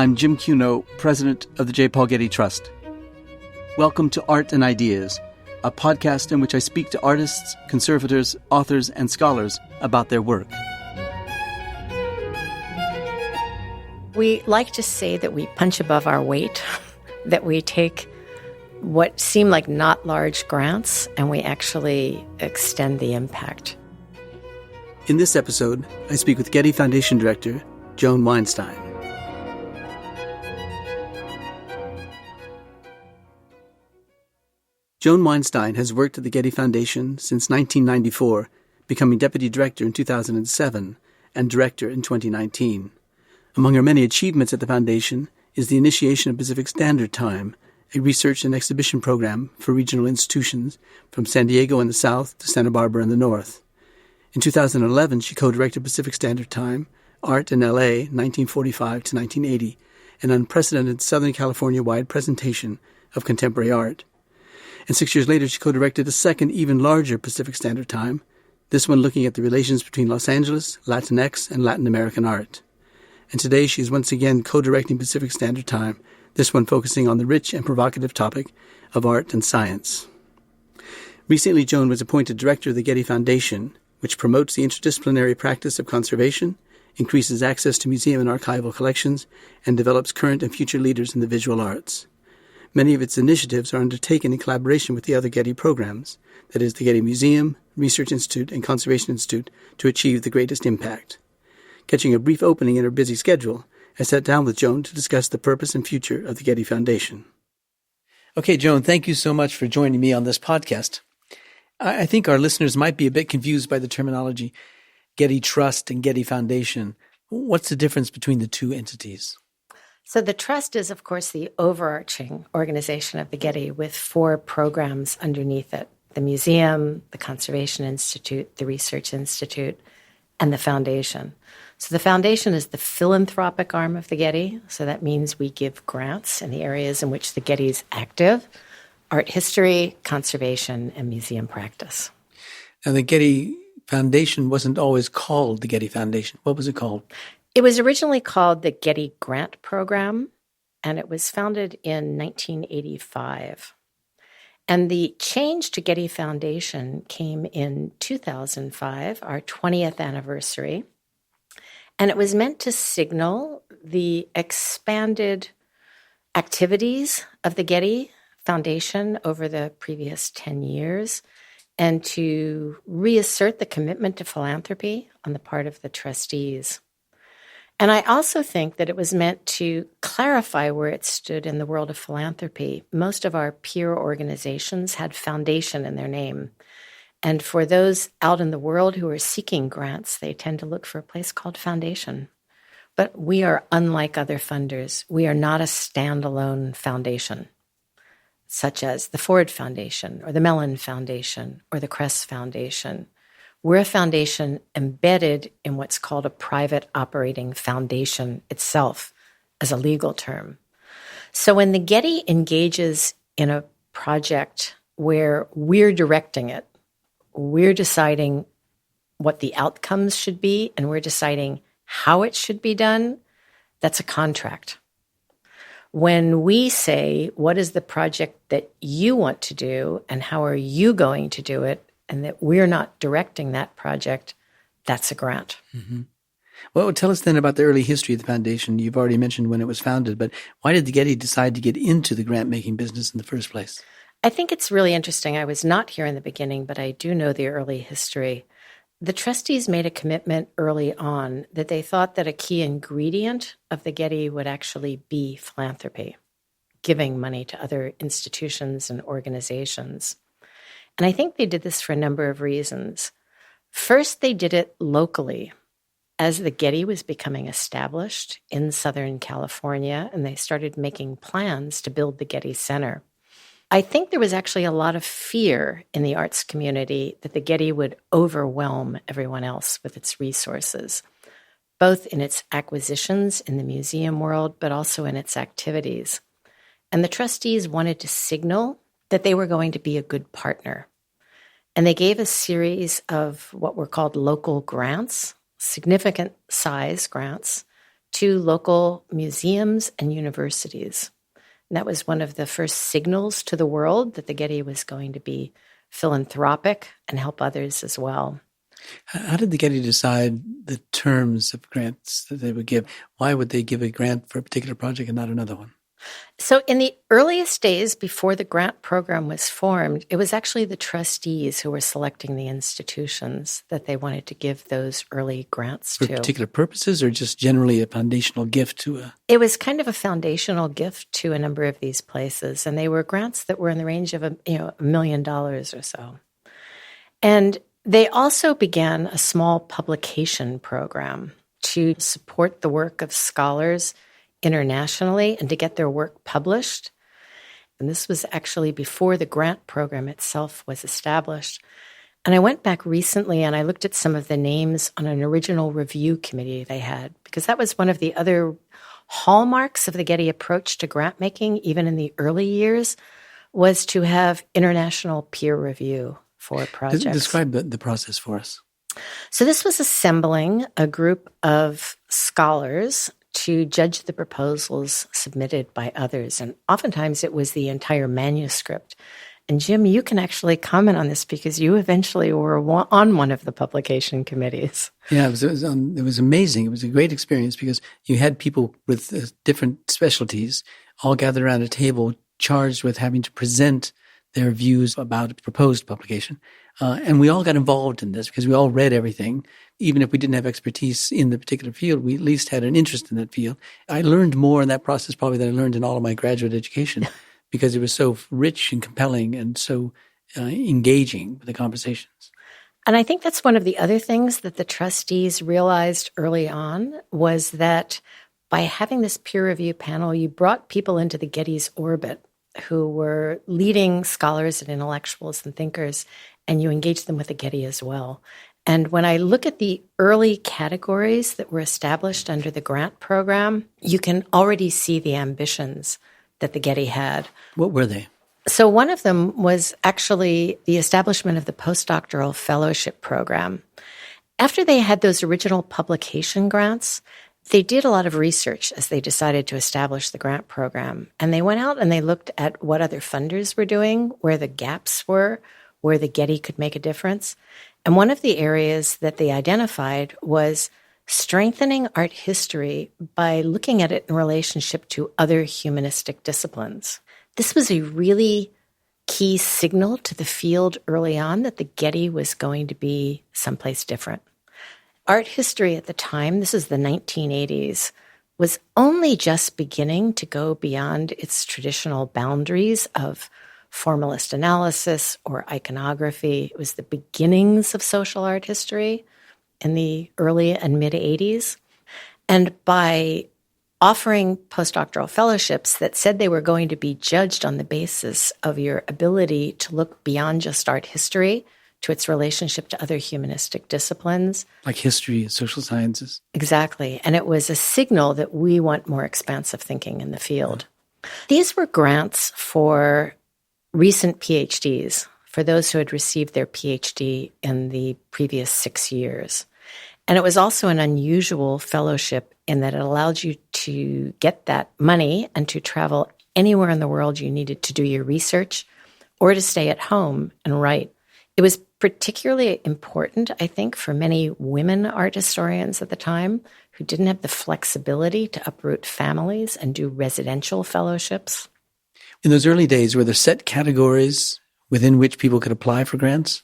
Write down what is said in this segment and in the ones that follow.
I'm Jim Cuno, president of the J. Paul Getty Trust. Welcome to Art and Ideas, a podcast in which I speak to artists, conservators, authors, and scholars about their work. We like to say that we punch above our weight, that we take what seem like not large grants and we actually extend the impact. In this episode, I speak with Getty Foundation Director Joan Weinstein. Joan Weinstein has worked at the Getty Foundation since 1994, becoming Deputy Director in 2007 and Director in 2019. Among her many achievements at the Foundation is the initiation of Pacific Standard Time, a research and exhibition program for regional institutions from San Diego in the south to Santa Barbara in the north. In 2011, she co-directed Pacific Standard Time, Art in L.A., 1945 to 1980, an unprecedented Southern California-wide presentation of contemporary art. And 6 years later, she co-directed a second, even larger Pacific Standard Time, this one looking at the relations between Los Angeles, Latinx, and Latin American art. And today, she is once again co-directing Pacific Standard Time, this one focusing on the rich and provocative topic of art and science. Recently, Joan was appointed director of the Getty Foundation, which promotes the interdisciplinary practice of conservation, increases access to museum and archival collections, and develops current and future leaders in the visual arts. Many of its initiatives are undertaken in collaboration with the other Getty programs, that is, the Getty Museum, Research Institute, and Conservation Institute, to achieve the greatest impact. Catching a brief opening in her busy schedule, I sat down with Joan to discuss the purpose and future of the Getty Foundation. Okay, Joan, thank you so much for joining me on this podcast. I think our listeners might be a bit confused by the terminology Getty Trust and Getty Foundation. What's the difference between the two entities? So the Trust is, of course, the overarching organization of the Getty with 4 programs underneath it: the Museum, the Conservation Institute, the Research Institute, and the Foundation. So the Foundation is the philanthropic arm of the Getty. So that means we give grants in the areas in which the Getty is active: art history, conservation, and museum practice. Now, the Getty Foundation wasn't always called the Getty Foundation. What was it called? It was originally called the Getty Grant Program, and it was founded in 1985. And the change to Getty Foundation came in 2005, our 20th anniversary, and it was meant to signal the expanded activities of the Getty Foundation over the previous 10 years and to reassert the commitment to philanthropy on the part of the trustees. And I also think that it was meant to clarify where it stood in the world of philanthropy. Most of our peer organizations had foundation in their name. And for those out in the world who are seeking grants, they tend to look for a place called foundation. But we are unlike other funders. We are not a standalone foundation, such as the Ford Foundation or the Mellon Foundation or the Crest Foundation. We're a foundation embedded in what's called a private operating foundation itself as a legal term. So when the Getty engages in a project where we're directing it, we're deciding what the outcomes should be, and we're deciding how it should be done, that's a contract. When we say, what is the project that you want to do and how are you going to do it, and that we're not directing that project, that's a grant. Mm-hmm. Well, tell us then about the early history of the foundation. You've already mentioned when it was founded, but why did the Getty decide to get into the grant-making business in the first place? I think it's really interesting. I was not here in the beginning, but I do know the early history. The trustees made a commitment early on that they thought that a key ingredient of the Getty would actually be philanthropy, giving money to other institutions and organizations. And I think they did this for a number of reasons. First, they did it locally. As the Getty was becoming established in Southern California, and they started making plans to build the Getty Center, I think there was actually a lot of fear in the arts community that the Getty would overwhelm everyone else with its resources, both in its acquisitions in the museum world, but also in its activities. And the trustees wanted to signal that they were going to be a good partner. And they gave a series of what were called local grants, significant size grants, to local museums and universities. And that was one of the first signals to the world that the Getty was going to be philanthropic and help others as well. How did the Getty decide the terms of grants that they would give? Why would they give a grant for a particular project and not another one? So in the earliest days before the grant program was formed, it was actually the trustees who were selecting the institutions that they wanted to give those early grants For to. particular purposes or just generally a foundational gift to a... It was kind of a foundational gift to a number of these places, and they were grants that were in the range of $1 million or so. And they also began a small publication program to support the work of scholars internationally and to get their work published. And this was actually before the grant program itself was established. And I went back recently and I looked at some of the names on an original review committee they had, because that was one of the other hallmarks of the Getty approach to grant making, even in the early years, was to have international peer review for projects. Describe the process for us. So this was assembling a group of scholars to judge the proposals submitted by others. And oftentimes it was the entire manuscript. And Jim, you can actually comment on this because you eventually were on one of the publication committees. Yeah, it was amazing. It was a great experience because you had people with different specialties all gathered around a table charged with having to present their views about a proposed publication. And we all got involved in this because we all read everything. Even if we didn't have expertise in the particular field, we at least had an interest in that field. I learned more in that process probably than I learned in all of my graduate education because it was so rich and compelling and so engaging with the conversations. And I think that's one of the other things that the trustees realized early on was that by having this peer review panel, you brought people into the Getty's orbit who were leading scholars and intellectuals and thinkers, and you engaged them with the Getty as well. And when I look at the early categories that were established under the grant program, you can already see the ambitions that the Getty had. What were they? So one of them was actually the establishment of the postdoctoral fellowship program. After they had those original publication grants, they did a lot of research as they decided to establish the grant program. And they went out and they looked at what other funders were doing, where the gaps were, where the Getty could make a difference. And one of the areas that they identified was strengthening art history by looking at it in relationship to other humanistic disciplines. This was a really key signal to the field early on that the Getty was going to be someplace different. Art history at the time, this is the 1980s, was only just beginning to go beyond its traditional boundaries of formalist analysis or iconography. It was the beginnings of social art history in the early and mid-'80s. And by offering postdoctoral fellowships that said they were going to be judged on the basis of your ability to look beyond just art history to its relationship to other humanistic disciplines. Like history and social sciences. Exactly. And it was a signal that we want more expansive thinking in the field. These were grants for recent PhDs, for those who had received their PhD in the previous 6 years. And it was also an unusual fellowship in that it allowed you to get that money and to travel anywhere in the world you needed to do your research or to stay at home and write. It was particularly important, I think, for many women art historians at the time who didn't have the flexibility to uproot families and do residential fellowships. In those early days, were there set categories within which people could apply for grants?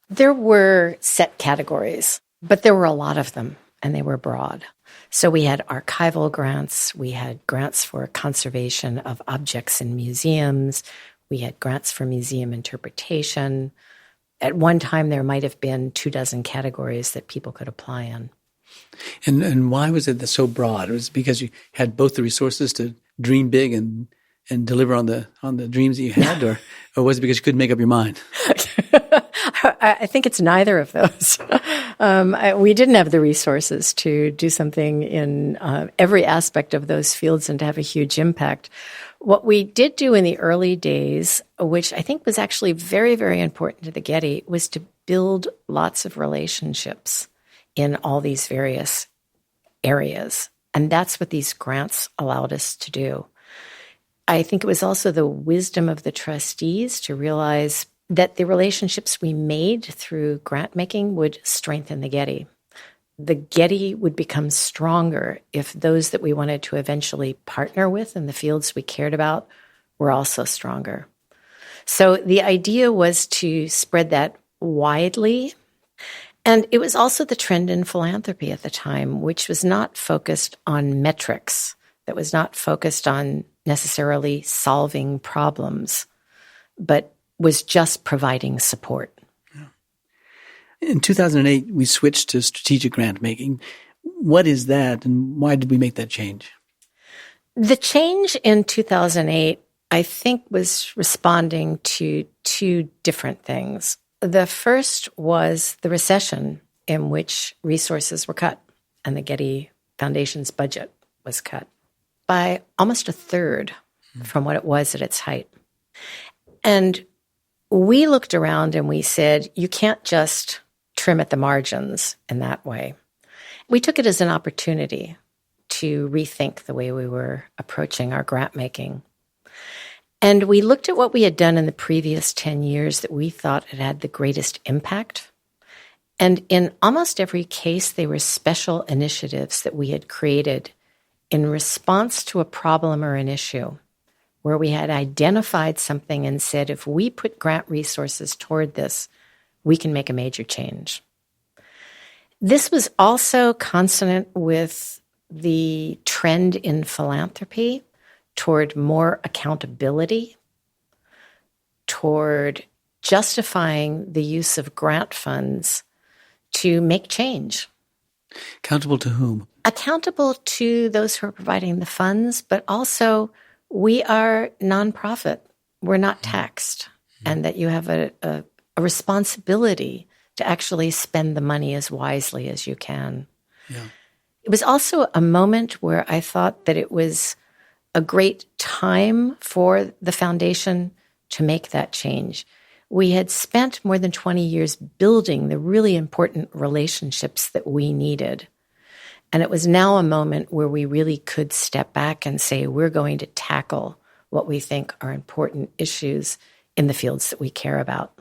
There were set categories, but there were a lot of them, and they were broad. So we had archival grants, we had grants for conservation of objects in museums, we had grants for museum interpretation. At one time, there might have been 24 categories that people could apply in. And why was it so broad? Was it because you had both the resources to dream big and deliver on the dreams that you had, or was it because you couldn't make up your mind? I think it's neither of those. We didn't have the resources to do something in every aspect of those fields and to have a huge impact. What we did do in the early days, which I think was actually very, very important to the Getty, was to build lots of relationships in all these various areas. And that's what these grants allowed us to do. I think it was also the wisdom of the trustees to realize that the relationships we made through grant making would strengthen the Getty. The Getty would become stronger if those that we wanted to eventually partner with in the fields we cared about were also stronger. So the idea was to spread that widely. And it was also the trend in philanthropy at the time, which was not focused on metrics, that was not focused on necessarily solving problems, but was just providing support. In 2008, we switched to strategic grant making. What is that, and why did we make that change? The change in 2008, I think, was responding to two different things. The first was the recession in which resources were cut, and the Getty Foundation's budget was cut by almost a third from what it was at its height. And we looked around and we said, you can't just trim at the margins in that way. We took it as an opportunity to rethink the way we were approaching our grant making. And we looked at what we had done in the previous 10 years that we thought had the greatest impact. And in almost every case, they were special initiatives that we had created in response to a problem or an issue, where we had identified something and said, if we put grant resources toward this, we can make a major change. This was also consonant with the trend in philanthropy toward more accountability, toward justifying the use of grant funds to make change. Accountable to whom? Accountable to those who are providing the funds, but also we are nonprofit. We're not taxed, and that you have a responsibility to actually spend the money as wisely as you can. Yeah. It was also a moment where I thought that it was a great time for the foundation to make that change. We had spent more than 20 years building the really important relationships that we needed. And it was now a moment where we really could step back and say, we're going to tackle what we think are important issues in the fields that we care about.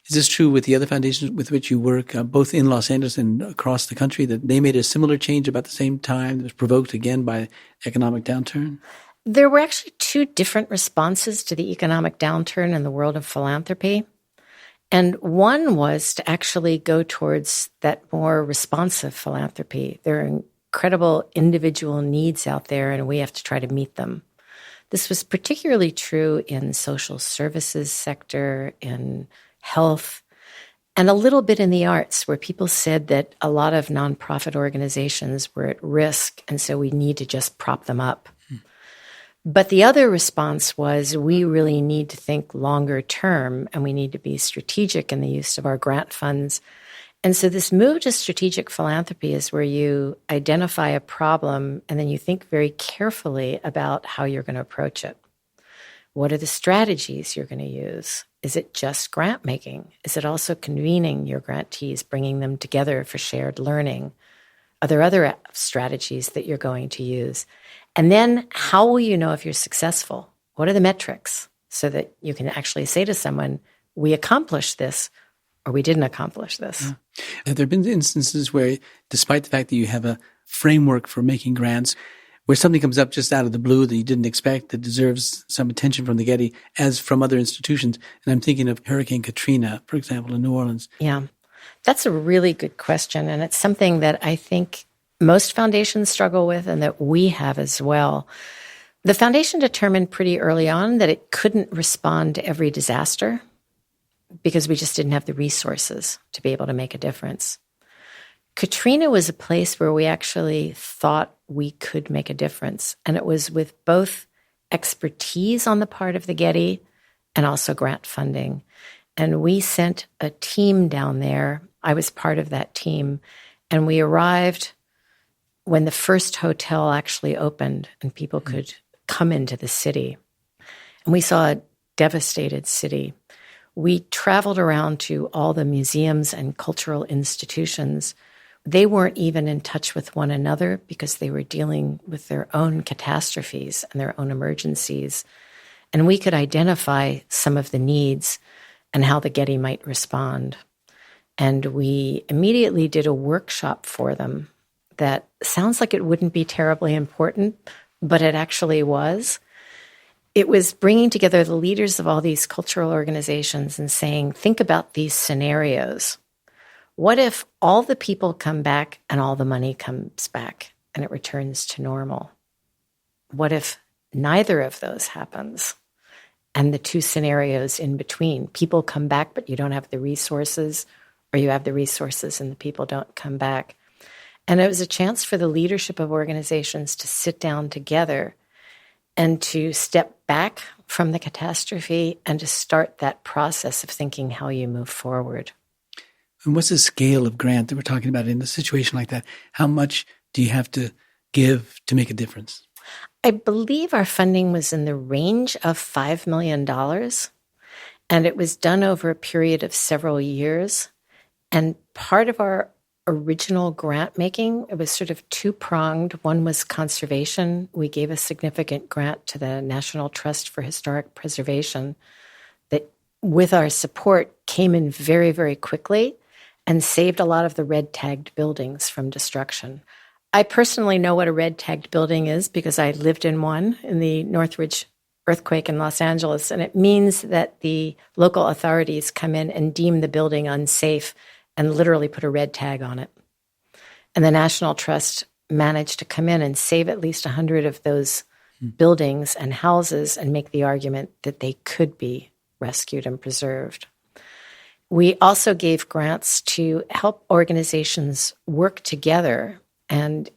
Is this true with the other foundations with which you work, both in Los Angeles and across the country, that they made a similar change about the same time that was provoked again by economic downturn? There were actually two different responses to the economic downturn in the world of philanthropy. And one was to actually go towards that more responsive philanthropy. There are incredible individual needs out there, and we have to try to meet them. This was particularly true in social services sector, in health, and a little bit in the arts, where people said that a lot of nonprofit organizations were at risk, and so we need to just prop them up. But the other response was, we really need to think longer term, and we need to be strategic in the use of our grant funds. And so this move to strategic philanthropy is where you identify a problem and then you think very carefully about how you're going to approach it. What are the strategies you're going to use? Is it just grant making? Is it also convening your grantees, bringing them together for shared learning? Are there other strategies that you're going to use? And then how will you know if you're successful? What are the metrics so that you can actually say to someone, we accomplished this or we didn't accomplish this? Yeah. Have there been instances where, despite the fact that you have a framework for making grants, where something comes up just out of the blue that you didn't expect that deserves some attention from the Getty as from other institutions? And I'm thinking of Hurricane Katrina, for example, in New Orleans. Yeah, that's a really good question. And it's something that I think most foundations struggle with and that we have as well. The foundation determined pretty early on that it couldn't respond to every disaster because we just didn't have the resources to be able to make a difference. Katrina was a place where we actually thought we could make a difference. And it was with both expertise on the part of the Getty and also grant funding. And we sent a team down there. I was part of that team. And we arrived when the first hotel actually opened and people could come into the city. And we saw a devastated city. We traveled around to all the museums and cultural institutions They weren't even in touch with one another because they were dealing with their own catastrophes and their own emergencies. And we could identify some of the needs and how the Getty might respond. And we immediately did a workshop for them that sounds like it wouldn't be terribly important, but it actually was. It was bringing together the leaders of all these cultural organizations and saying, think about these scenarios. What if all the people come back and all the money comes back and it returns to normal? What if neither of those happens? And the two scenarios in between, people come back, but you don't have the resources, or you have the resources and the people don't come back. And it was a chance for the leadership of organizations to sit down together and to step back from the catastrophe and to start that process of thinking how you move forward. And what's the scale of grant that we're talking about in a situation like that? How much do you have to give to make a difference? I believe our funding was in the range of $5 million, and it was done over a period of several years. And part of our original grant making, it was sort of two-pronged. One was conservation. We gave a significant grant to the National Trust for Historic Preservation that, with our support, came in very, very quickly and saved a lot of the red-tagged buildings from destruction. I personally know what a red-tagged building is because I lived in one in the Northridge earthquake in Los Angeles, and it means that the local authorities come in and deem the building unsafe and literally put a red tag on it. And the National Trust managed to come in and save at least 100 of those buildings and houses and make the argument that they could be rescued and preserved. We also gave grants to help organizations work together, and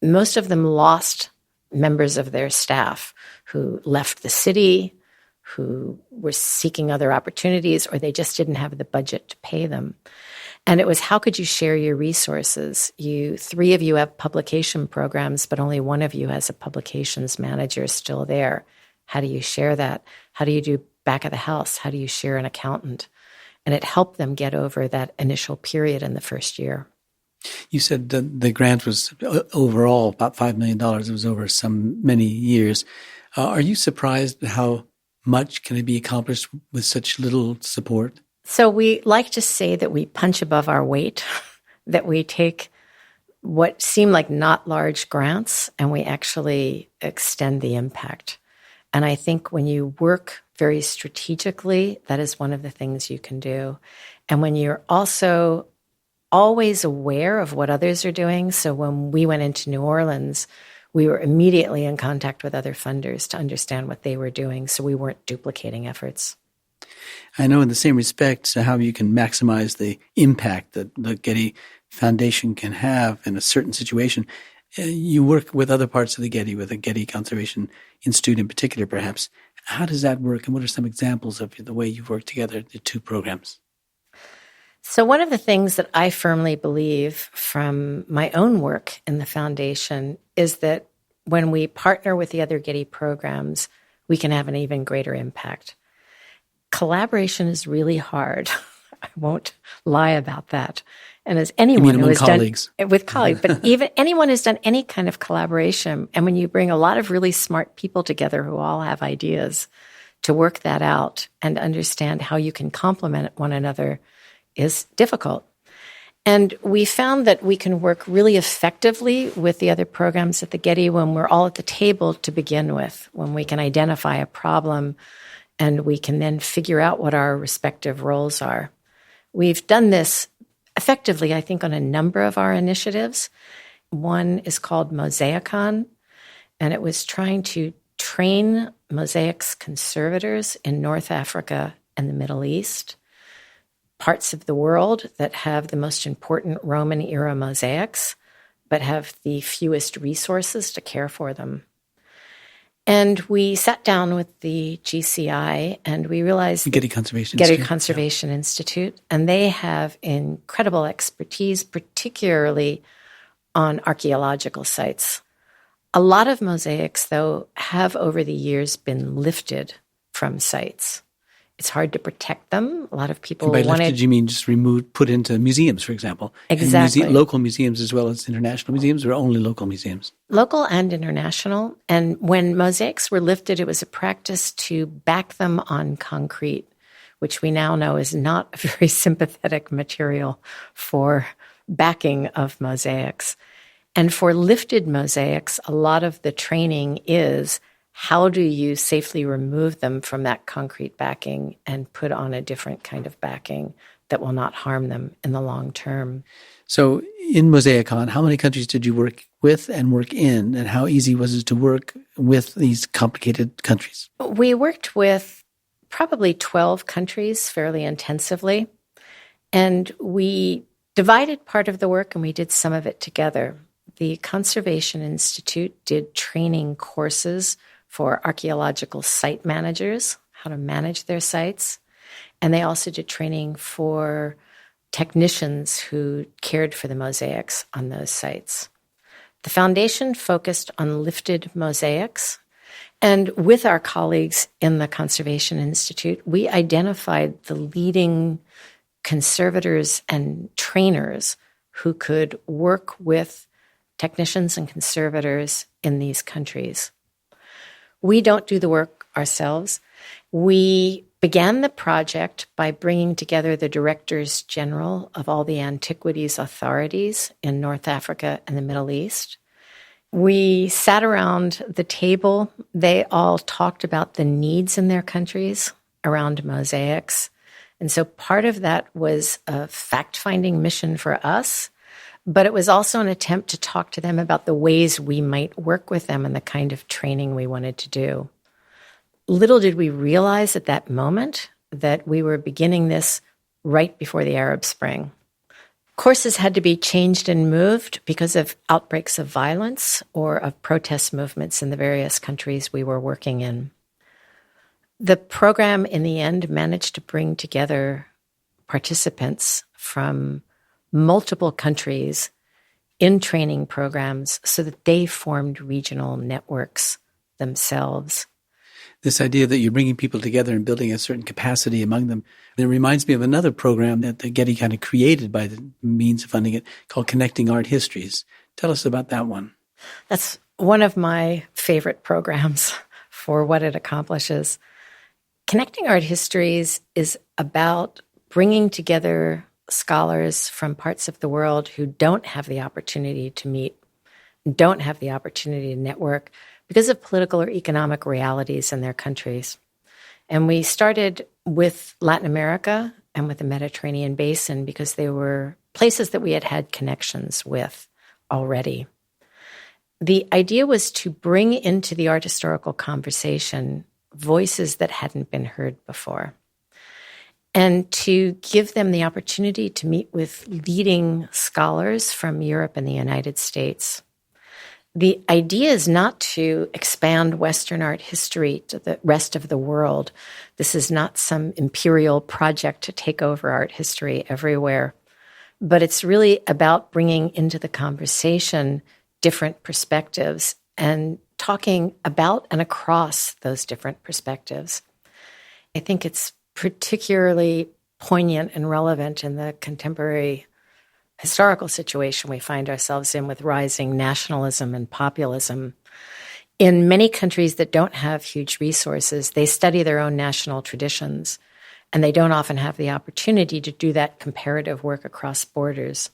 most of them lost members of their staff who left the city, who were seeking other opportunities, or they just didn't have the budget to pay them. And it was, how could you share your resources? Three of you have publication programs, but only one of you has a publications manager still there. How do you share that? How do you do back of the house? How do you share an accountant? And it helped them get over that initial period in the first year. You said the grant was overall about $5 million. It was over many years. Are you surprised how much can be accomplished with such little support? So we like to say that we punch above our weight, that we take what seem like not large grants and we actually extend the impact. And I think when you work very strategically, that is one of the things you can do. And when you're also always aware of what others are doing. So when we went into New Orleans, we were immediately in contact with other funders to understand what they were doing, so we weren't duplicating efforts. I know in the same respect how you can maximize the impact that the Getty Foundation can have in a certain situation. You work with other parts of the Getty, with the Getty Conservation Institute in particular, perhaps. How does that work, and what are some examples of the way you've worked together, the two programs? So one of the things that I firmly believe from my own work in the foundation is that when we partner with the other Getty programs, we can have an even greater impact. Collaboration is really hard. I won't lie about that. And as anyone who has colleagues? Done with colleagues, but even anyone who's done any kind of collaboration, and when you bring a lot of really smart people together who all have ideas to work that out and understand how you can complement one another is difficult. And we found that we can work really effectively with the other programs at the Getty when we're all at the table to begin with, when we can identify a problem and we can then figure out what our respective roles are. We've done this effectively, I think, on a number of our initiatives. One is called Mosaicon, and it was trying to train mosaics conservators in North Africa and the Middle East, parts of the world that have the most important Roman-era mosaics, but have the fewest resources to care for them. And we sat down with the GCI and we realized Getty Conservation Institute, and they have incredible expertise, particularly on archaeological sites. A lot of mosaics, though, have over the years been lifted from sites. It's hard to protect them. A lot of people And by wanted... lifted, you mean just removed, put into museums, for example? Exactly. And local museums as well as international museums, or only local museums? Local and international. And when mosaics were lifted, it was a practice to back them on concrete, which we now know is not a very sympathetic material for backing of mosaics. And for lifted mosaics, a lot of the training is how do you safely remove them from that concrete backing and put on a different kind of backing that will not harm them in the long term. So in Mosaicon, how many countries did you work with and work in, and how easy was it to work with these complicated countries? We worked with probably 12 countries fairly intensively, and we divided part of the work and we did some of it together. The Conservation Institute did training courses for archaeological site managers, how to manage their sites. And they also did training for technicians who cared for the mosaics on those sites. The foundation focused on lifted mosaics. And with our colleagues in the Conservation Institute, we identified the leading conservators and trainers who could work with technicians and conservators in these countries. We don't do the work ourselves. We began the project by bringing together the directors general of all the antiquities authorities in North Africa and the Middle East. We sat around the table. They all talked about the needs in their countries around mosaics. And so part of that was a fact-finding mission for us, but it was also an attempt to talk to them about the ways we might work with them and the kind of training we wanted to do. Little did we realize at that moment that we were beginning this right before the Arab Spring. Courses had to be changed and moved because of outbreaks of violence or of protest movements in the various countries we were working in. The program, in the end, managed to bring together participants from multiple countries in training programs so that they formed regional networks themselves. This idea that you're bringing people together and building a certain capacity among them, it reminds me of another program that the Getty kind of created by the means of funding it called Connecting Art Histories. Tell us about that one. That's one of my favorite programs for what it accomplishes. Connecting Art Histories is about bringing together scholars from parts of the world who don't have the opportunity to meet, don't have the opportunity to network because of political or economic realities in their countries. And we started with Latin America and with the Mediterranean Basin because they were places that we had had connections with already. The idea was to bring into the art historical conversation voices that hadn't been heard before, and to give them the opportunity to meet with leading scholars from Europe and the United States. The idea is not to expand Western art history to the rest of the world. This is not some imperial project to take over art history everywhere, but it's really about bringing into the conversation different perspectives and talking about and across those different perspectives. I think it's particularly poignant and relevant in the contemporary historical situation we find ourselves in with rising nationalism and populism. In many countries that don't have huge resources, they study their own national traditions, and they don't often have the opportunity to do that comparative work across borders.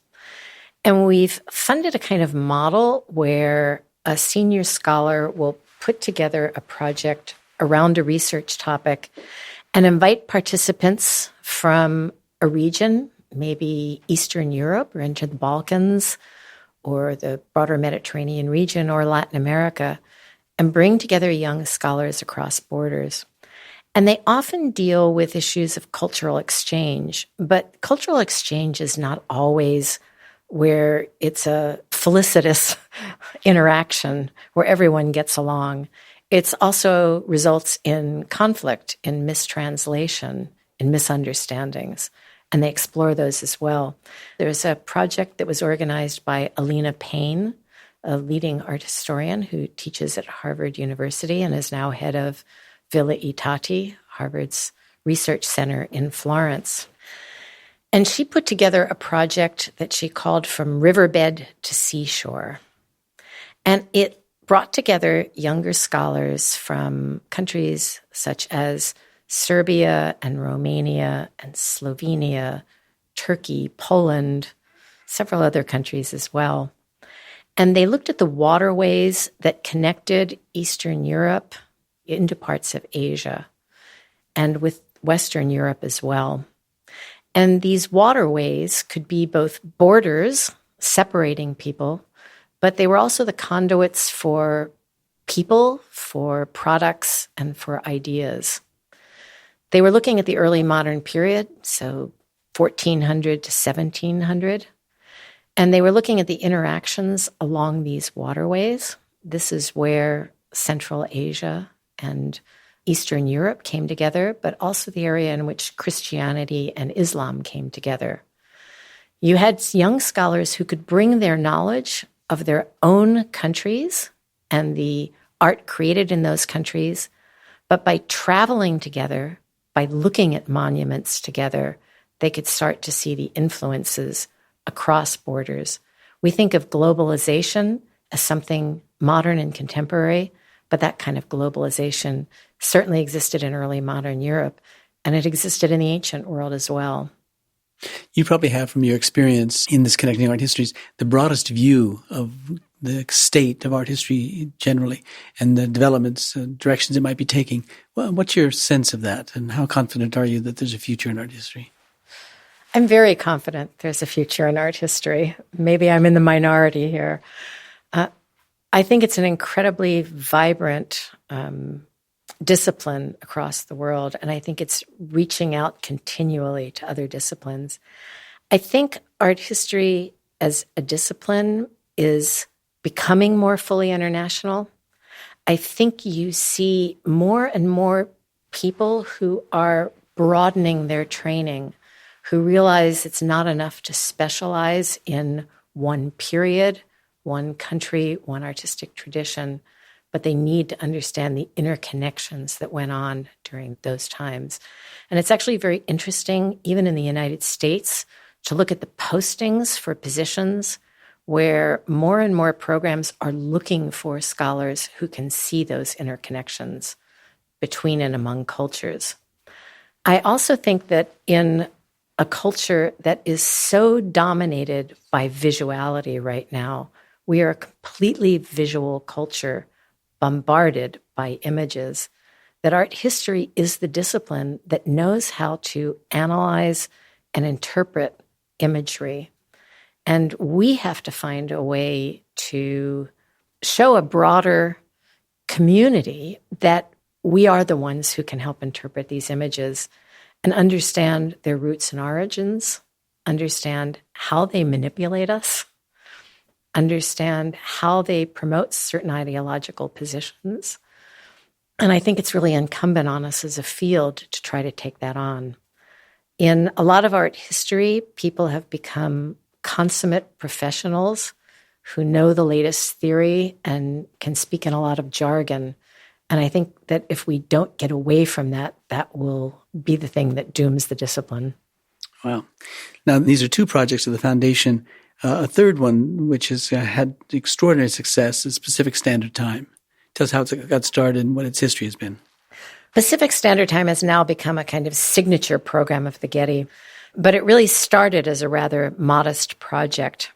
And we've funded a kind of model where a senior scholar will put together a project around a research topic and invite participants from a region, maybe Eastern Europe or into the Balkans or the broader Mediterranean region or Latin America, and bring together young scholars across borders. And they often deal with issues of cultural exchange, but cultural exchange is not always where it's a felicitous interaction where everyone gets along. It also results in conflict, in mistranslation, in misunderstandings, and they explore those as well. There's a project that was organized by Alina Payne, a leading art historian who teaches at Harvard University and is now head of Villa Itati, Harvard's Research Center in Florence. And she put together a project that she called From Riverbed to Seashore. And it brought together younger scholars from countries such as Serbia and Romania and Slovenia, Turkey, Poland, several other countries as well. And they looked at the waterways that connected Eastern Europe into parts of Asia and with Western Europe as well. And these waterways could be both borders separating people, but they were also the conduits for people, for products, and for ideas. They were looking at the early modern period, so 1400 to 1700, and they were looking at the interactions along these waterways. This is where Central Asia and Eastern Europe came together, but also the area in which Christianity and Islam came together. You had young scholars who could bring their knowledge of their own countries and the art created in those countries, but by traveling together, by looking at monuments together, they could start to see the influences across borders. We think of globalization as something modern and contemporary, but that kind of globalization certainly existed in early modern Europe, and it existed in the ancient world as well. You probably have, from your experience in this Connecting Art Histories, the broadest view of the state of art history generally and the developments, directions it might be taking. Well, what's your sense of that, and how confident are you that there's a future in art history? I'm very confident there's a future in art history. Maybe I'm in the minority here. I think it's an incredibly vibrant discipline across the world, and I think it's reaching out continually to other disciplines. I think art history as a discipline is becoming more fully international. I think you see more and more people who are broadening their training, who realize it's not enough to specialize in one period, one country, one artistic tradition, but they need to understand the interconnections that went on during those times. And it's actually very interesting, even in the United States, to look at the postings for positions where more and more programs are looking for scholars who can see those interconnections between and among cultures. I also think that in a culture that is so dominated by visuality right now, we are a completely visual culture, bombarded by images, that art history is the discipline that knows how to analyze and interpret imagery. And we have to find a way to show a broader community that we are the ones who can help interpret these images and understand their roots and origins, understand how they manipulate us, understand how they promote certain ideological positions. And I think it's really incumbent on us as a field to try to take that on. In a lot of art history, people have become consummate professionals who know the latest theory and can speak in a lot of jargon. And I think that if we don't get away from that, that will be the thing that dooms the discipline. Wow. Now, these are two projects of the foundation. A third one, which has had extraordinary success, is Pacific Standard Time. Tell us how it got started and what its history has been. Pacific Standard Time has now become a kind of signature program of the Getty, but it really started as a rather modest project.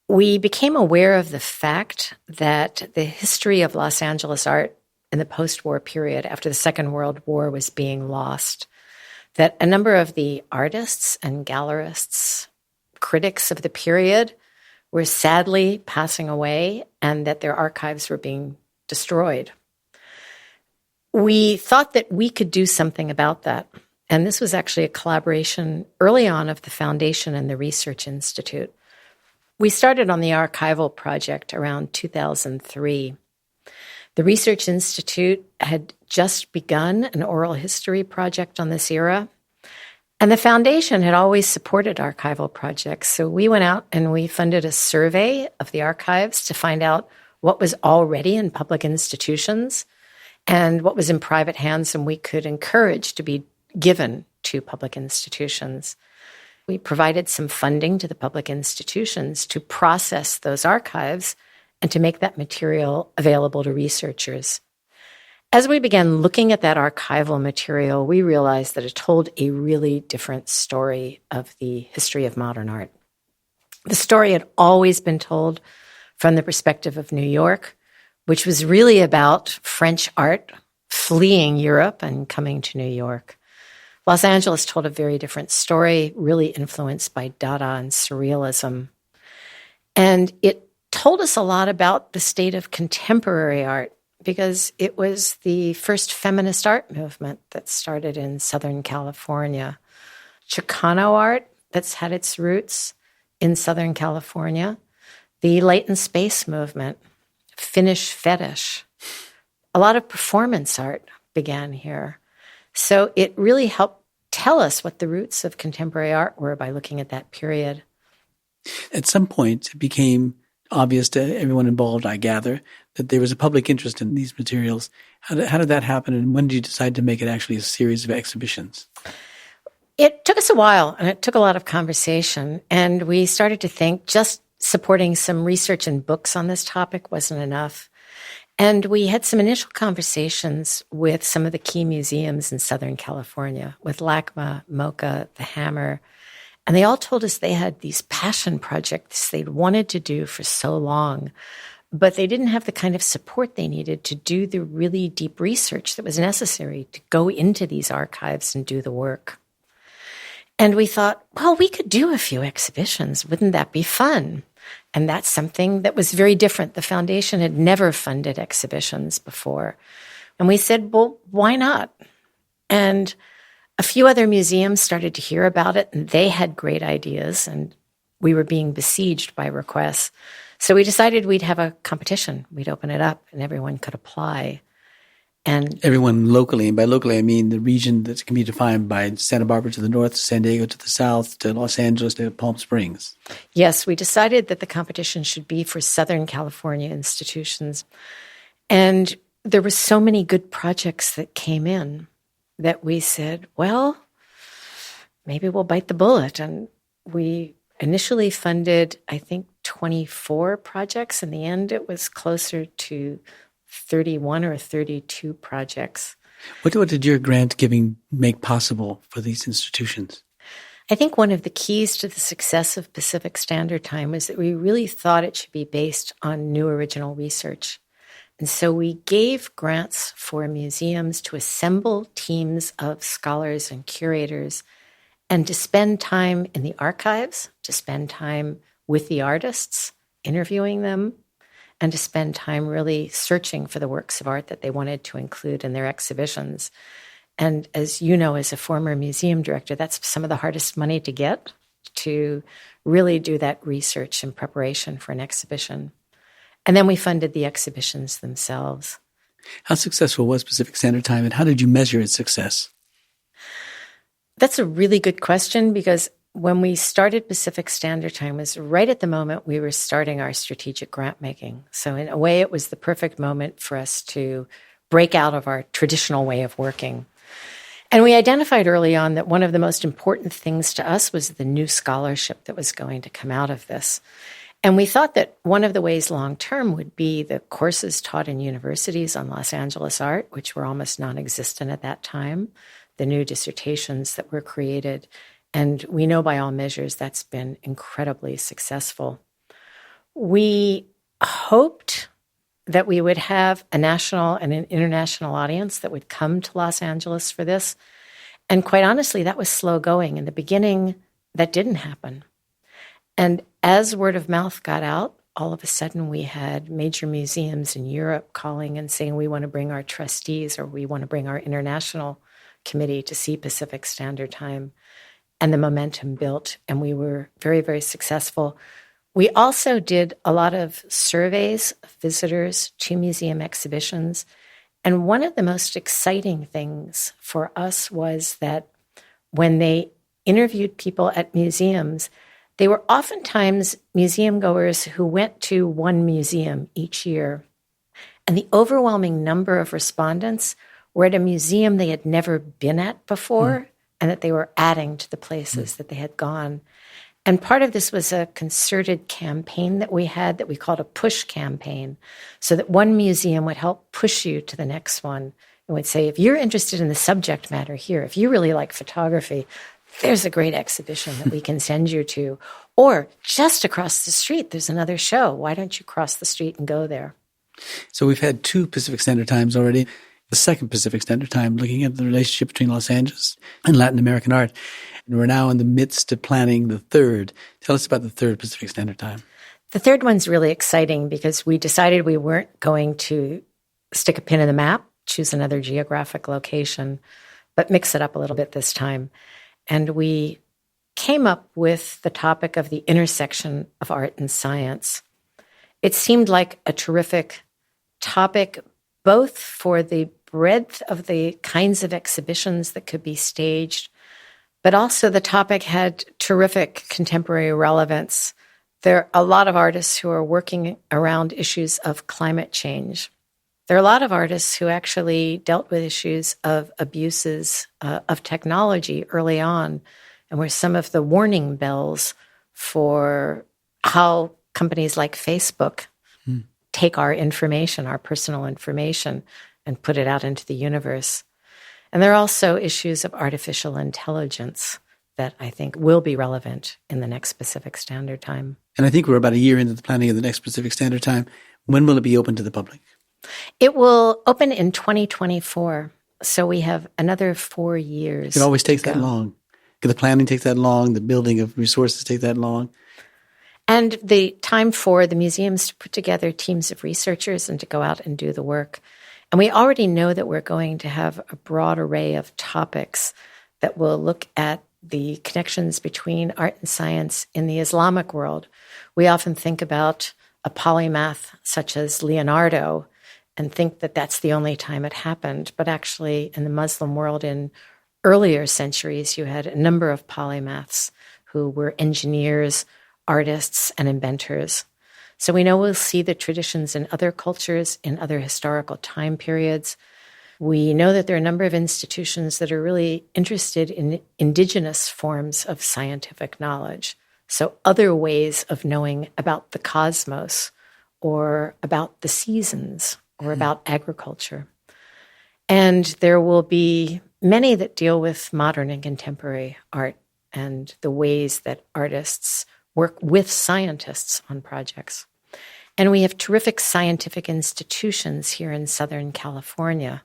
We became aware of the fact that the history of Los Angeles art in the post-war period, after the Second World War, was being lost, that a number of the artists and gallerists, critics of the period, were sadly passing away and that their archives were being destroyed. We thought that we could do something about that. And this was actually a collaboration early on of the Foundation and the Research Institute. We started on the archival project around 2003. The Research Institute had just begun an oral history project on this era, and the Foundation had always supported archival projects. So we went out and we funded a survey of the archives to find out what was already in public institutions and what was in private hands and we could encourage to be given to public institutions. We provided some funding to the public institutions to process those archives and to make that material available to researchers. As we began looking at that archival material, we realized that it told a really different story of the history of modern art. The story had always been told from the perspective of New York, which was really about French art fleeing Europe and coming to New York. Los Angeles told a very different story, really influenced by Dada and Surrealism. And it told us a lot about the state of contemporary art, because it was the first feminist art movement that started in Southern California. Chicano art that's had its roots in Southern California. The latent space movement, Finnish fetish. A lot of performance art began here. So it really helped tell us what the roots of contemporary art were by looking at that period. At some point, it became obvious to everyone involved, I gather, that there was a public interest in these materials. How did that happen, and when did you decide to make it actually a series of exhibitions? It took us a while, and it took a lot of conversation, and we started to think just supporting some research and books on this topic wasn't enough. And we had some initial conversations with some of the key museums in Southern California, with LACMA, MoCA, the Hammer, and they all told us they had these passion projects they'd wanted to do for so long, but they didn't have the kind of support they needed to do the really deep research that was necessary to go into these archives and do the work. And we thought, well, we could do a few exhibitions. Wouldn't that be fun? And that's something that was very different. The foundation had never funded exhibitions before. And we said, well, why not? And a few other museums started to hear about it, and they had great ideas, and we were being besieged by requests. So we decided we'd have a competition. We'd open it up, and everyone could apply. And everyone locally, and by locally I mean the region that can be defined by Santa Barbara to the north, San Diego to the south, to Los Angeles, to Palm Springs. Yes, we decided that the competition should be for Southern California institutions. And there were so many good projects that came in that we said, well, maybe we'll bite the bullet. And we initially funded, I think, 24 projects. In the end, it was closer to 31 or 32 projects. What did your grant giving make possible for these institutions? I think one of the keys to the success of Pacific Standard Time was that we really thought it should be based on new original research. And so we gave grants for museums to assemble teams of scholars and curators and to spend time in the archives, to spend time with the artists, interviewing them, and to spend time really searching for the works of art that they wanted to include in their exhibitions. And as you know, as a former museum director, that's some of the hardest money to get, to really do that research in preparation for an exhibition. And then we funded the exhibitions themselves. How successful was Pacific Standard Time, and how did you measure its success? That's a really good question, because when we started Pacific Standard Time was right at the moment we were starting our strategic grant making. So in a way, it was the perfect moment for us to break out of our traditional way of working. And we identified early on that one of the most important things to us was the new scholarship that was going to come out of this. And we thought that one of the ways long-term would be the courses taught in universities on Los Angeles art, which were almost non-existent at that time, the new dissertations that were created. And we know by all measures that's been incredibly successful. We hoped that we would have a national and an international audience that would come to Los Angeles for this. And quite honestly, that was slow going. In the beginning, that didn't happen. And as word of mouth got out, all of a sudden we had major museums in Europe calling and saying, we want to bring our trustees or we want to bring our international committee to see Pacific Standard Time. And the momentum built, and we were very, very successful. We also did a lot of surveys of visitors to museum exhibitions. And one of the most exciting things for us was that when they interviewed people at museums, they were oftentimes museum goers who went to one museum each year. And the overwhelming number of respondents were at a museum they had never been at before, and that they were adding to the places that they had gone. And part of this was a concerted campaign that we had that we called a push campaign, so that one museum would help push you to the next one and would say, if you're interested in the subject matter here, if you really like photography, there's a great exhibition that we can send you to. Or just across the street, there's another show. Why don't you cross the street and go there? So we've had 2 Pacific Standard Times already. The second Pacific Standard Time, looking at the relationship between Los Angeles and Latin American art. And we're now in the midst of planning the third. Tell us about the third Pacific Standard Time. The third one's really exciting because we decided we weren't going to stick a pin in the map, choose another geographic location, but mix it up a little bit this time. And we came up with the topic of the intersection of art and science. It seemed like a terrific topic, both for the breadth of the kinds of exhibitions that could be staged, but also the topic had terrific contemporary relevance. There are a lot of artists who are working around issues of climate change. There are a lot of artists who actually dealt with issues of abuses of technology early on, and were some of the warning bells for how companies like Facebook take our information, our personal information, and put it out into the universe. And there are also issues of artificial intelligence that I think will be relevant in the next Pacific Standard Time. And I think we're about a year into the planning of the next Pacific Standard Time. When will it be open to the public? It will open in 2024, so we have another 4 years. It always takes that long. The planning takes that long. The building of resources takes that long. And the time for the museums to put together teams of researchers and to go out and do the work. And we already know that we're going to have a broad array of topics that will look at the connections between art and science in the Islamic world. We often think about a polymath such as Leonardo and think that that's the only time it happened. But actually, in the Muslim world in earlier centuries, you had a number of polymaths who were engineers, artists, and inventors. So we know we'll see the traditions in other cultures, in other historical time periods. We know that there are a number of institutions that are really interested in indigenous forms of scientific knowledge. So other ways of knowing about the cosmos or about the seasons or about agriculture. And there will be many that deal with modern and contemporary art and the ways that artists work with scientists on projects. And we have terrific scientific institutions here in Southern California.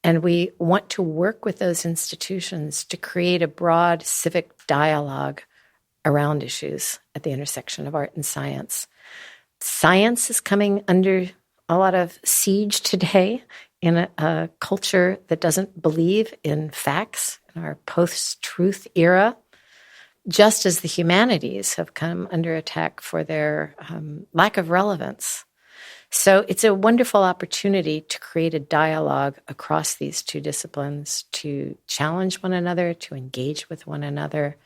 And we want to work with those institutions to create a broad civic dialogue around issues at the intersection of art and science. Science is coming under a lot of siege today in a culture that doesn't believe in facts in our post-truth era, just as the humanities have come under attack for their lack of relevance. So it's a wonderful opportunity to create a dialogue across these two disciplines, to challenge one another, to engage with one another,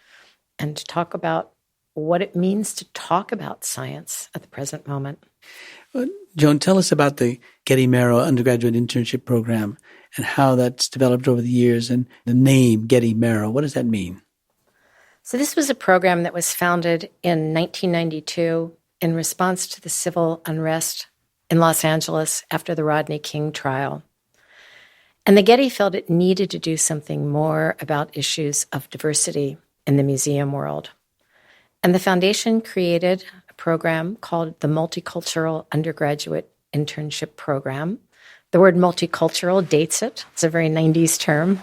and to talk about what it means to talk about science at the present moment. Well, Joan, tell us about the Getty Merrill undergraduate internship program and how that's developed over the years, and the name Getty Merrill. What does that mean? So this was a program that was founded in 1992 in response to the civil unrest in Los Angeles after the Rodney King trial. And the Getty felt it needed to do something more about issues of diversity in the museum world. And the foundation created a program called the Multicultural Undergraduate Internship Program. The word multicultural dates it. It's a very 90s term.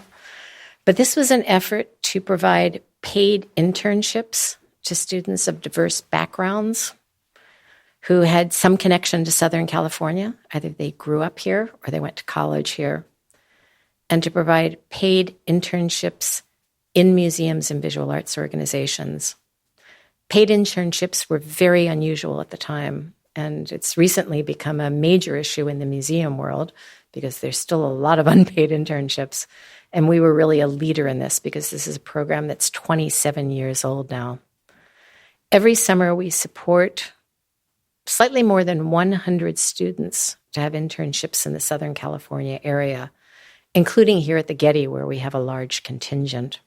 But this was an effort to provide paid internships to students of diverse backgrounds who had some connection to Southern California. Either they grew up here or they went to college here. And to provide paid internships in museums and visual arts organizations. Paid internships were very unusual at the time, and it's recently become a major issue in the museum world because there's still a lot of unpaid internships. And we were really a leader in this because this is a program that's 27 years old now. Every summer we support slightly more than 100 students to have internships in the Southern California area, including here at the Getty, where we have a large contingent.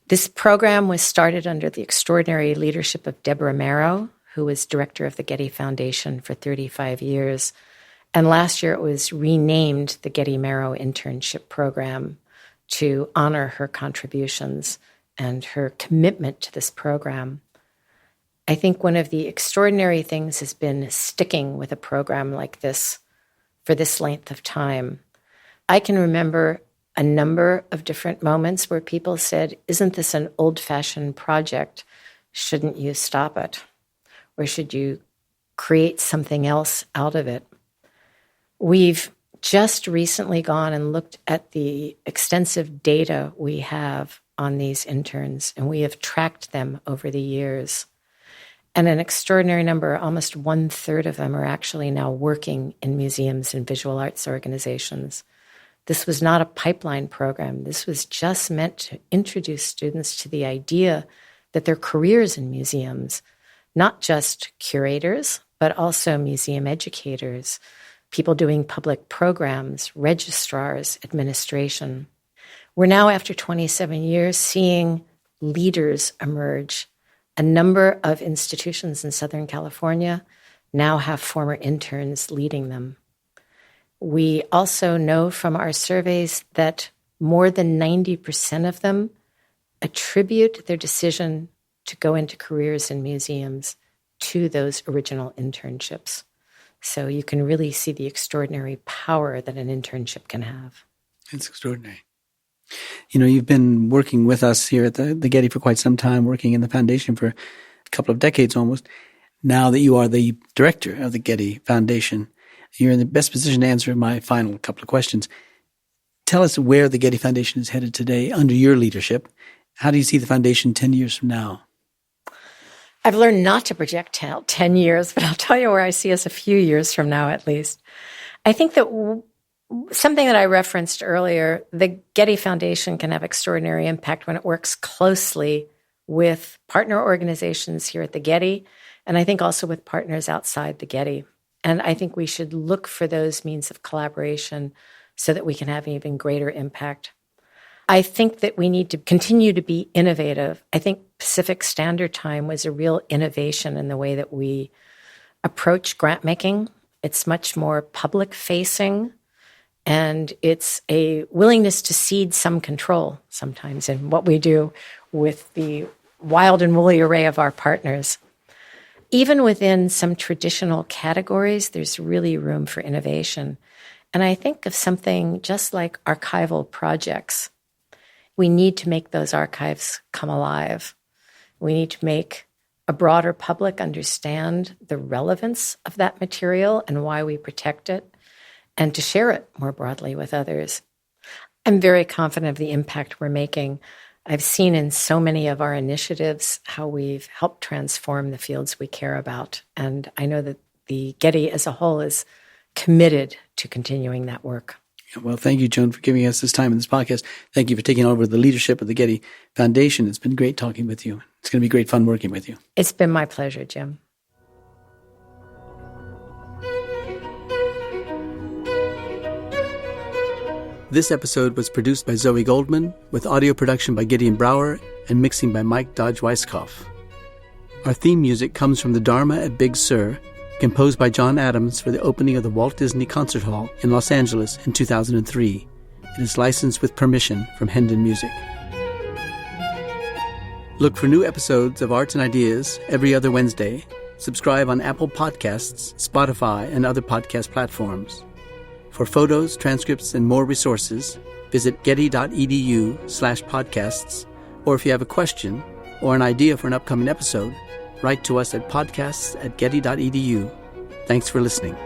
This program was started under the extraordinary leadership of Deborah Marrow, who was director of the Getty Foundation for 35 years. And last year it was renamed the Getty Marrow Internship Program to honor her contributions and her commitment to this program. I think one of the extraordinary things has been sticking with a program like this for this length of time. I can remember a number of different moments where people said, "Isn't this an old-fashioned project? Shouldn't you stop it? Or should you create something else out of it?" We've just recently gone and looked at the extensive data we have on these interns, and we have tracked them over the years. And an extraordinary number, almost 1/3 of them, are actually now working in museums and visual arts organizations. This was not a pipeline program. This was just meant to introduce students to the idea that there are careers in museums, not just curators, but also museum educators, people doing public programs, registrars, administration. We're now, after 27 years, seeing leaders emerge. A number of institutions in Southern California now have former interns leading them. We also know from our surveys that more than 90% of them attribute their decision to go into careers in museums to those original internships. So you can really see the extraordinary power that an internship can have. It's extraordinary. You know, you've been working with us here at the Getty for quite some time, working in the foundation for a couple of decades almost. Now that you are the director of the Getty Foundation, you're in the best position to answer my final couple of questions. Tell us where the Getty Foundation is headed today under your leadership. How do you see the foundation 10 years from now? I've learned not to project 10 years, but I'll tell you where I see us a few years from now at least. I think that something that I referenced earlier, the Getty Foundation can have extraordinary impact when it works closely with partner organizations here at the Getty, and I think also with partners outside the Getty. And I think we should look for those means of collaboration so that we can have an even greater impact. I think that we need to continue to be innovative. I think Pacific Standard Time was a real innovation in the way that we approach grant making. It's much more public facing, and it's a willingness to cede some control sometimes in what we do with the wild and woolly array of our partners. Even within some traditional categories, there's really room for innovation. And I think of something just like archival projects. We need to make those archives come alive. We need to make a broader public understand the relevance of that material and why we protect it, and to share it more broadly with others. I'm very confident of the impact we're making. I've seen in so many of our initiatives how we've helped transform the fields we care about. And I know that the Getty as a whole is committed to continuing that work. Well, thank you, Joan, for giving us this time in this podcast. Thank you for taking over the leadership of the Getty Foundation. It's been great talking with you. It's going to be great fun working with you. It's been my pleasure, Jim. This episode was produced by Zoe Goldman, with audio production by Gideon Brower and mixing by Mike Dodge-Weisskopf. Our theme music comes from the Dharma at Big Sur, composed by John Adams for the opening of the Walt Disney Concert Hall in Los Angeles in 2003. It is licensed with permission from Hendon Music. Look for new episodes of Arts and Ideas every other Wednesday. Subscribe on Apple Podcasts, Spotify, and other podcast platforms. For photos, transcripts, and more resources, visit getty.edu/podcasts, or if you have a question or an idea for an upcoming episode, write to us at podcasts@getty.edu. Thanks for listening.